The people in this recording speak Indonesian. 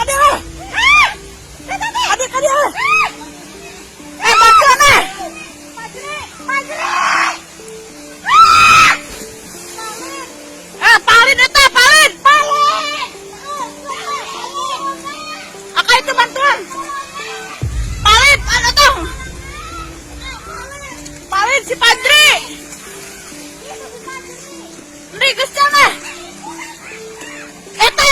kadeh. Kadeh kadeh. Bantuan eh. Palin eta, palin. Akak itu bantuan. Palin, ada tuh. Palin si Padri. Ini geus cenah. Eta